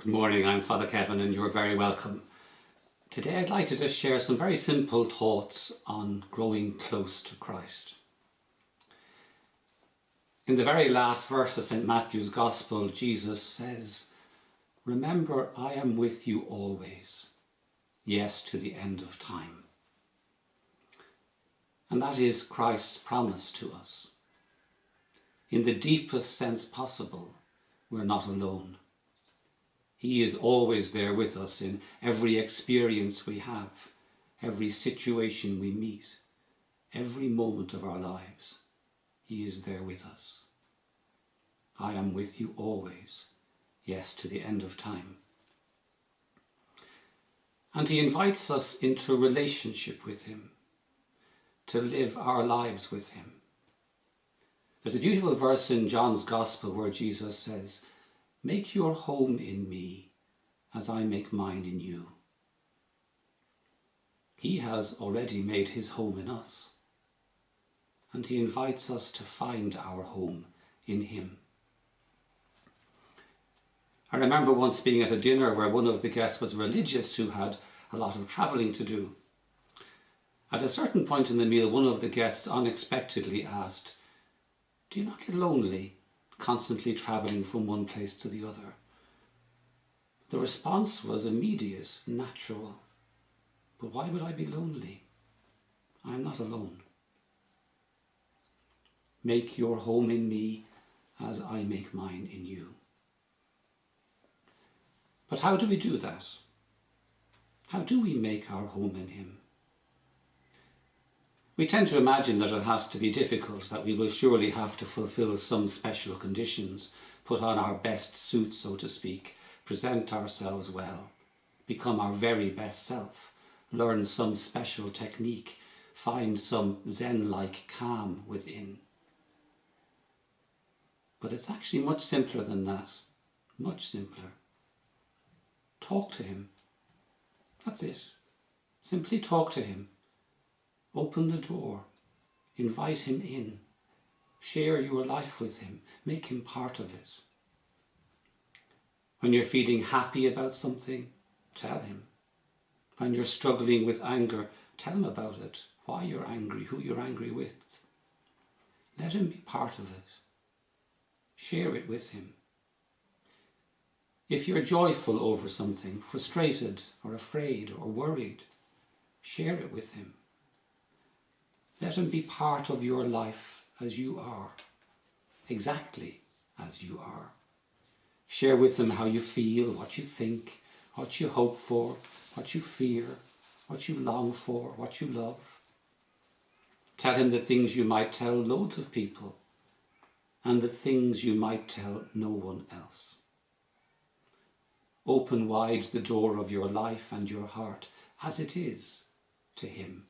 Good morning, I'm Father Kevin and you're very welcome. Today I'd like to just share some very simple thoughts on growing close to Christ. In the very last verse of St. Matthew's Gospel, Jesus says, "Remember, I am with you always, yes, to the end of time." And that is Christ's promise to us. In the deepest sense possible, we're not alone. He is always there with us in every experience we have, every situation we meet, every moment of our lives. He is there with us. I am with you always, yes, to the end of time. And he invites us into relationship with him, to live our lives with him. There's a beautiful verse in John's Gospel where Jesus says, "Make your home in me as I make mine in you." He has already made his home in us, and he invites us to find our home in him. I remember once being at a dinner where one of the guests was religious who had a lot of travelling to do. At a certain point in the meal, one of the guests unexpectedly asked, "Do you not get lonely, constantly travelling from one place to the other?" The response was immediate, natural. "But why would I be lonely? I am not alone. Make your home in me as I make mine in you." But how do we do that? How do we make our home in him? We tend to imagine that it has to be difficult, that we will surely have to fulfill some special conditions, put on our best suit, so to speak, present ourselves well, become our very best self, learn some special technique, find some Zen-like calm within. But it's actually much simpler than that, much simpler. Talk to him. That's it. Simply talk to him. Open the door, invite him in, share your life with him, make him part of it. When you're feeling happy about something, tell him. When you're struggling with anger, tell him about it, why you're angry, who you're angry with. Let him be part of it. Share it with him. If you're joyful over something, frustrated or afraid or worried, share it with him. Let him be part of your life as you are, exactly as you are. Share with him how you feel, what you think, what you hope for, what you fear, what you long for, what you love. Tell him the things you might tell loads of people and the things you might tell no one else. Open wide the door of your life and your heart as it is to him.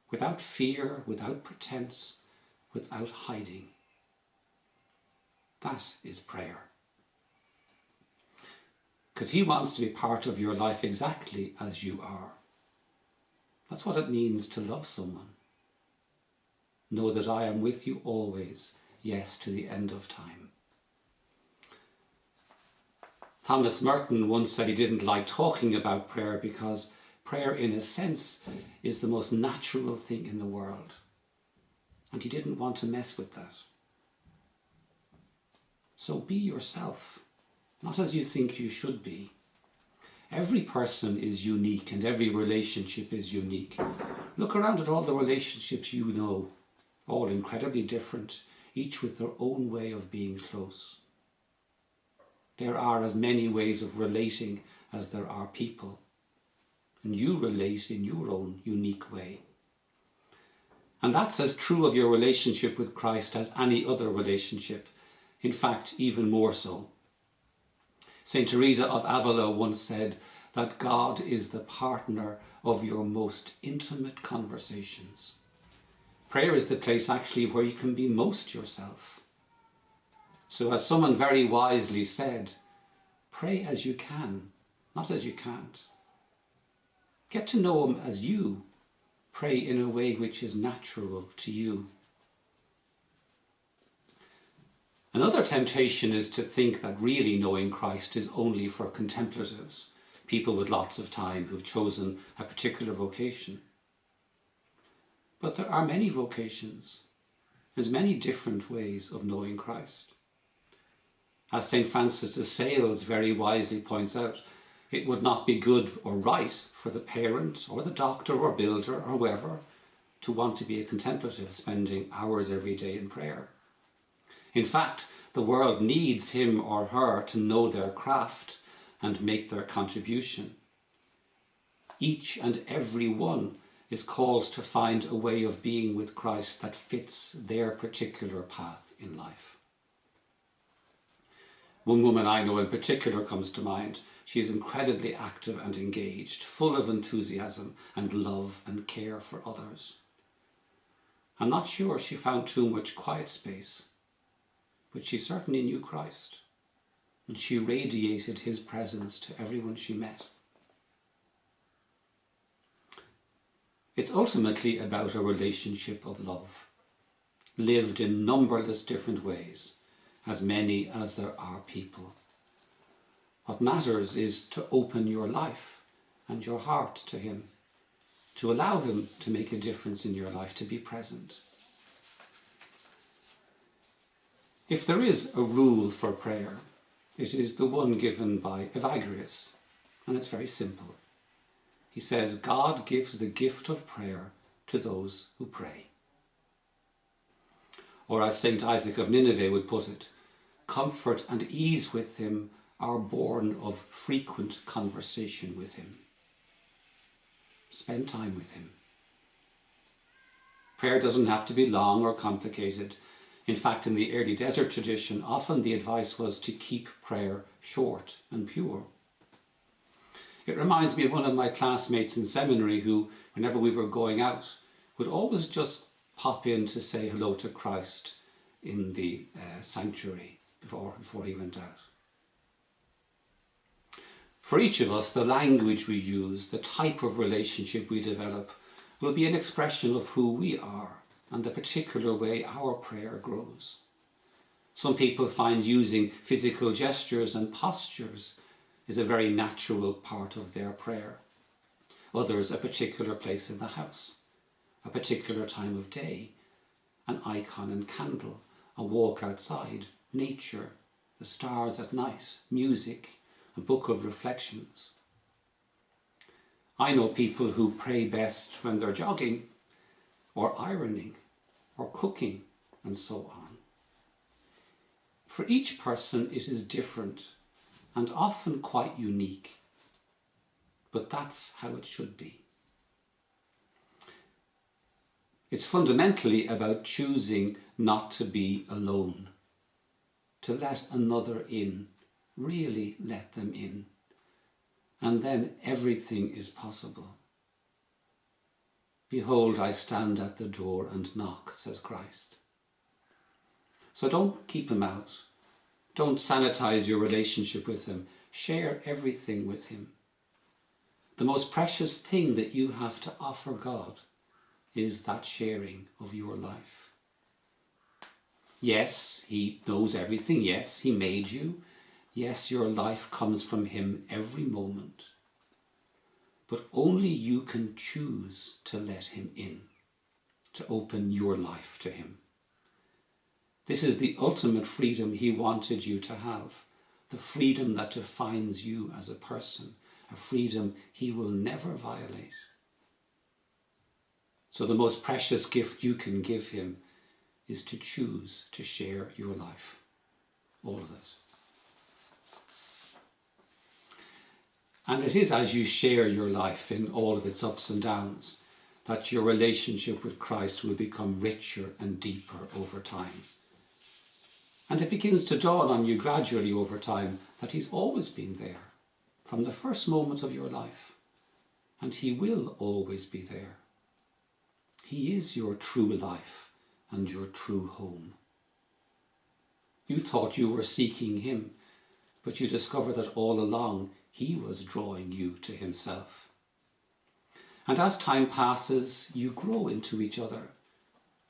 Without fear, without pretense, without hiding. That is prayer. Because he wants to be part of your life exactly as you are. That's what it means to love someone. Know that I am with you always, yes, to the end of time. Thomas Merton once said he didn't like talking about prayer because prayer, in a sense, is the most natural thing in the world. And he didn't want to mess with that. So be yourself, not as you think you should be. Every person is unique and every relationship is unique. Look around at all the relationships you know, all incredibly different, each with their own way of being close. There are as many ways of relating as there are people. And you relate in your own unique way. And that's as true of your relationship with Christ as any other relationship. In fact, even more so. St. Teresa of Avila once said that God is the partner of your most intimate conversations. Prayer is the place actually where you can be most yourself. So as someone very wisely said, pray as you can, not as you can't. Get to know him as you. Pray in a way which is natural to you. Another temptation is to think that really knowing Christ is only for contemplatives, people with lots of time who've chosen a particular vocation. But there are many vocations. There's many different ways of knowing Christ. As St. Francis de Sales very wisely points out, it would not be good or right for the parent or the doctor or builder or whoever to want to be a contemplative, spending hours every day in prayer. In fact, the world needs him or her to know their craft and make their contribution. Each and every one is called to find a way of being with Christ that fits their particular path in life. One woman I know in particular comes to mind. She is incredibly active and engaged, full of enthusiasm and love and care for others. I'm not sure she found too much quiet space, but she certainly knew Christ, and she radiated his presence to everyone she met. It's ultimately about a relationship of love, lived in numberless different ways, as many as there are people. What matters is to open your life and your heart to him, to allow him to make a difference in your life, to be present. If there is a rule for prayer, it is the one given by Evagrius, and it's very simple. He says, God gives the gift of prayer to those who pray. Or as St. Isaac of Nineveh would put it, comfort and ease with him are born of frequent conversation with him. Spend time with him. Prayer doesn't have to be long or complicated. In fact, in the early desert tradition, often the advice was to keep prayer short and pure. It reminds me of one of my classmates in seminary who, whenever we were going out, would always just pop in to say hello to Christ in the sanctuary before he went out. For each of us, the language we use, the type of relationship we develop, will be an expression of who we are and the particular way our prayer grows. Some people find using physical gestures and postures is a very natural part of their prayer. Others, a particular place in the house, a particular time of day, an icon and candle, a walk outside, nature, the stars at night, music, a book of reflections. I know people who pray best when they're jogging, or ironing, or cooking, and so on. For each person it is different and often quite unique, but that's how it should be. It's fundamentally about choosing not to be alone, to let another in, really let them in, and then everything is possible. Behold, I stand at the door and knock, says Christ. So don't keep him out. Don't sanitize your relationship with him. Share everything with him. The most precious thing that you have to offer God is that sharing of your life. Yes, he knows everything. Yes, he made you. Yes, your life comes from him every moment. But only you can choose to let him in, to open your life to him. This is the ultimate freedom he wanted you to have, the freedom that defines you as a person, a freedom he will never violate. So the most precious gift you can give him is to choose to share your life, all of it. And it is as you share your life in all of its ups and downs that your relationship with Christ will become richer and deeper over time. And it begins to dawn on you gradually over time that he's always been there from the first moment of your life, and he will always be there. He is your true life and your true home. You thought you were seeking him, but you discover that all along he was drawing you to himself. And as time passes, you grow into each other,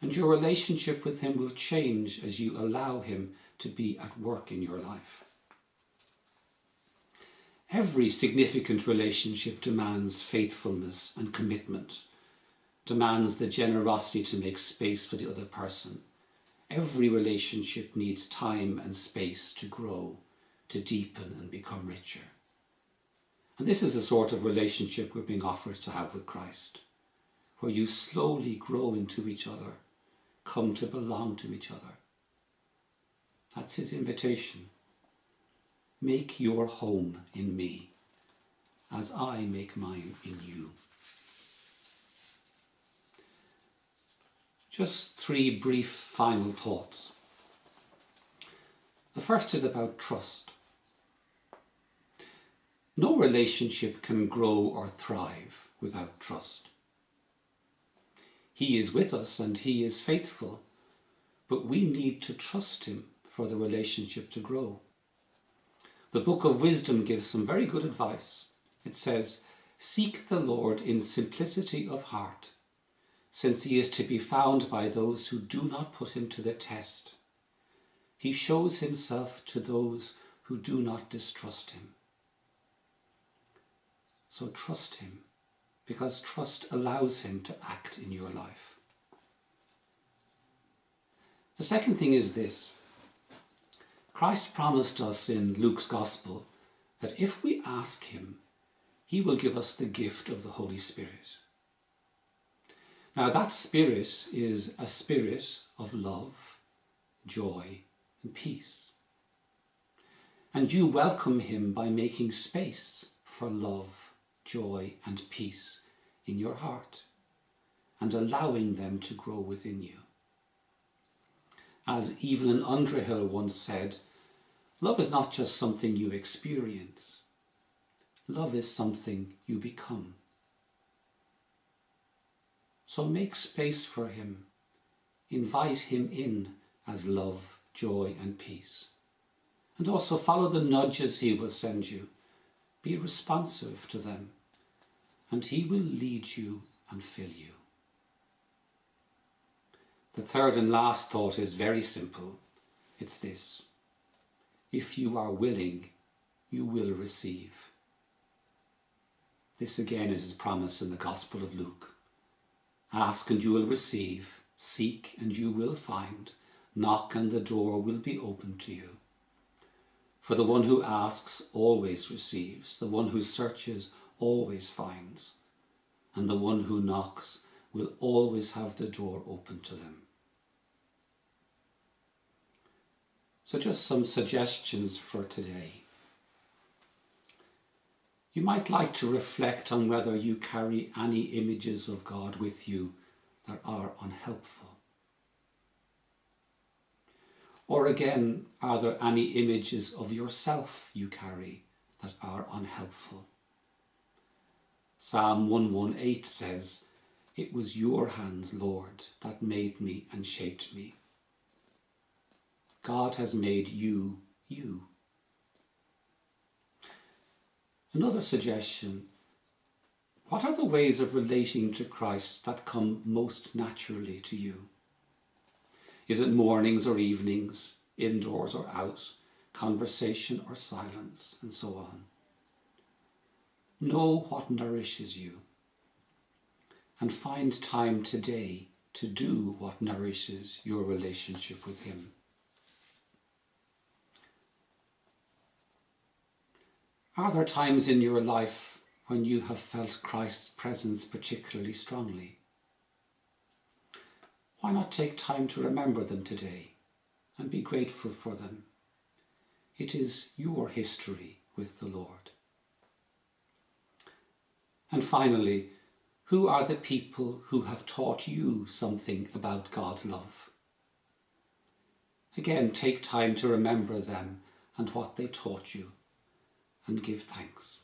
and your relationship with him will change as you allow him to be at work in your life. Every significant relationship demands faithfulness and commitment, demands the generosity to make space for the other person. Every relationship needs time and space to grow, to deepen and become richer. And this is the sort of relationship we're being offered to have with Christ, where you slowly grow into each other, come to belong to each other. That's his invitation. Make your home in me, as I make mine in you. Just 3 brief final thoughts. The first is about trust. No relationship can grow or thrive without trust. He is with us and he is faithful, but we need to trust him for the relationship to grow. The Book of Wisdom gives some very good advice. It says, "Seek the Lord in simplicity of heart, since he is to be found by those who do not put him to the test. He shows himself to those who do not distrust him." So trust him, because trust allows him to act in your life. The second thing is this. Christ promised us in Luke's Gospel that if we ask him, he will give us the gift of the Holy Spirit. Now that Spirit is a spirit of love, joy and peace. And you welcome him by making space for love, joy and peace in your heart and allowing them to grow within you. As Evelyn Underhill once said, love is not just something you experience. Love is something you become. So make space for him. Invite him in as love, joy and peace. And also follow the nudges he will send you. Be responsive to them, and he will lead you and fill you. The third and last thought is very simple. It's this. If you are willing, you will receive. This again is his promise in the Gospel of Luke. Ask and you will receive. Seek and you will find. Knock and the door will be opened to you. For the one who asks always receives. The one who searches always finds. And the one who knocks will always have the door open to them. So just some suggestions for today. You might like to reflect on whether you carry any images of God with you that are unhelpful. Or again, are there any images of yourself you carry that are unhelpful? Psalm 118 says, "It was your hands, Lord, that made me and shaped me." God has made you, you. Another suggestion, what are the ways of relating to Christ that come most naturally to you? Is it mornings or evenings, indoors or out, conversation or silence, and so on? Know what nourishes you, and find time today to do what nourishes your relationship with him. Are there times in your life when you have felt Christ's presence particularly strongly? Why not take time to remember them today and be grateful for them? It is your history with the Lord. And finally, who are the people who have taught you something about God's love? Again, take time to remember them and what they taught you, and give thanks.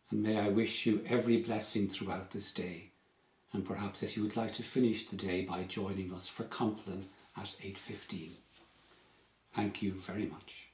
And may I wish you every blessing throughout this day, and perhaps if you would like to finish the day by joining us for Compline at 8:15. Thank you very much.